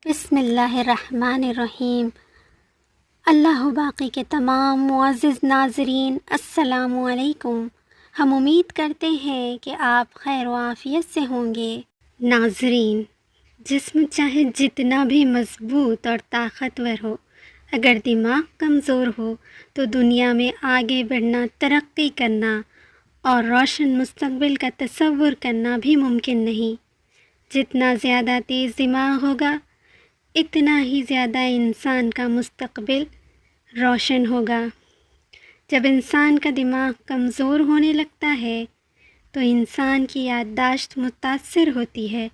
بسم اللہ الرحمن الرحیم۔ اللہ باقی کے تمام معزز ناظرین السلام علیکم۔ ہم امید کرتے ہیں کہ آپ خیر و عافیت سے ہوں گے۔ ناظرین، جسم چاہے جتنا بھی مضبوط اور طاقتور ہو، اگر دماغ کمزور ہو تو دنیا میں آگے بڑھنا، ترقی کرنا اور روشن مستقبل کا تصور کرنا بھی ممکن نہیں۔ جتنا زیادہ تیز دماغ ہوگا، اتنا ہی زیادہ انسان کا مستقبل روشن ہوگا۔ جب انسان کا دماغ کمزور ہونے لگتا ہے تو انسان کی یادداشت متاثر ہوتی ہے،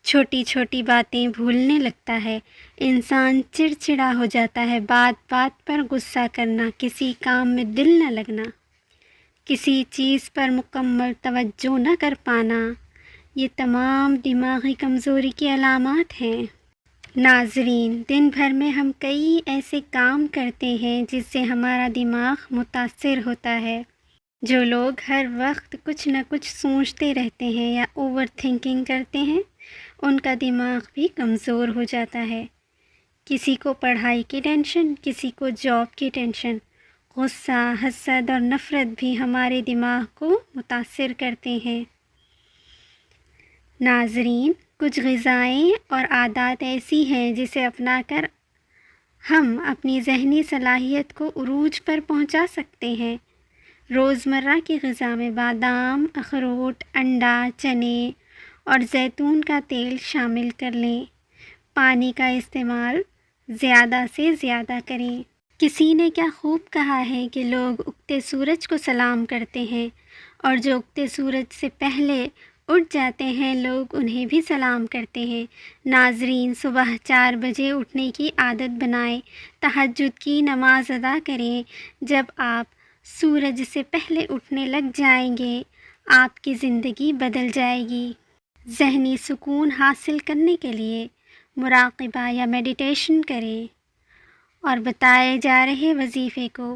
چھوٹی چھوٹی باتیں بھولنے لگتا ہے، انسان چڑچڑا ہو جاتا ہے، بات بات پر غصہ کرنا، کسی کام میں دل نہ لگنا، کسی چیز پر مکمل توجہ نہ کر پانا، یہ تمام دماغی کمزوری کی علامات ہیں۔ ناظرین، دن بھر میں ہم کئی ایسے کام کرتے ہیں جس سے ہمارا دماغ متاثر ہوتا ہے۔ جو لوگ ہر وقت کچھ نہ کچھ سوچتے رہتے ہیں یا اوور تھنکنگ کرتے ہیں، ان کا دماغ بھی کمزور ہو جاتا ہے۔ کسی کو پڑھائی کی ٹینشن، کسی کو جاب کی ٹینشن، غصہ، حسد اور نفرت بھی ہمارے دماغ کو متاثر کرتے ہیں۔ ناظرین، کچھ غذائیں اور عادات ایسی ہیں جسے اپنا کر ہم اپنی ذہنی صلاحیت کو عروج پر پہنچا سکتے ہیں۔ روزمرہ کی غذا میں بادام، اخروٹ، انڈا، چنے اور زیتون کا تیل شامل کر لیں۔ پانی کا استعمال زیادہ سے زیادہ کریں۔ کسی نے کیا خوب کہا ہے کہ لوگ اگتے سورج کو سلام کرتے ہیں، اور جو اگتے سورج سے پہلے اٹھ جاتے ہیں لوگ انہیں بھی سلام کرتے ہیں۔ ناظرین، صبح 4 بجے اٹھنے کی عادت بنائیں، تہجد کی نماز ادا کریں۔ جب آپ سورج سے پہلے اٹھنے لگ جائیں گے، آپ کی زندگی بدل جائے گی۔ ذہنی سکون حاصل کرنے کے لیے مراقبہ یا میڈیٹیشن کریں اور بتائے جا رہے وظیفے کو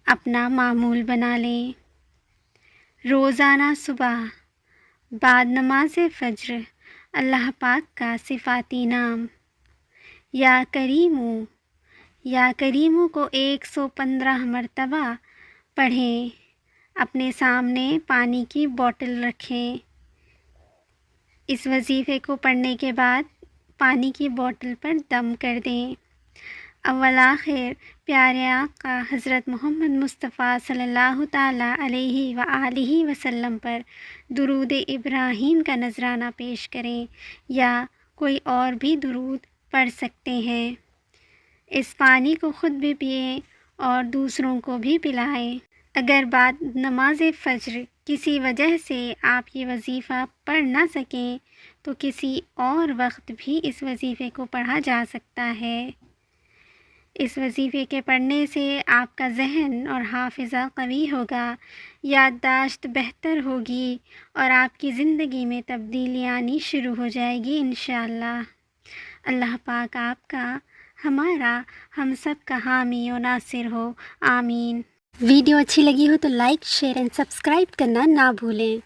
اپنا معمول بنا لیں۔ روزانہ صبح بعد نماز فجر اللہ پاک کا صفاتی نام یا کریمو کو 115 مرتبہ پڑھیں۔ اپنے سامنے پانی کی بوتل رکھیں۔ اس وظیفے کو پڑھنے کے بعد پانی کی بوتل پر دم کر دیں۔ اول آخر پیارے آقا حضرت محمد مصطفیٰ صلی اللہ تعالیٰ علیہ وآلہ وسلم پر درود ابراہیم کا نذرانہ پیش کریں یا کوئی اور بھی درود پڑھ سکتے ہیں۔ اس پانی کو خود بھی پئیں اور دوسروں کو بھی پلائیں۔ اگر بعد نماز فجر کسی وجہ سے آپ یہ وظیفہ پڑھ نہ سکیں تو کسی اور وقت بھی اس وظیفے کو پڑھا جا سکتا ہے۔ اس وظیفے کے پڑھنے سے آپ کا ذہن اور حافظہ قوی ہوگا، یادداشت بہتر ہوگی اور آپ کی زندگی میں تبدیلی آنی شروع ہو جائے گی انشاءاللہ۔ اللہ پاک آپ کا، ہمارا، ہم سب کا حامی و ناصر ہو، آمین۔ ویڈیو اچھی لگی ہو تو لائک، شیئر اینڈ سبسکرائب کرنا نہ بھولیں۔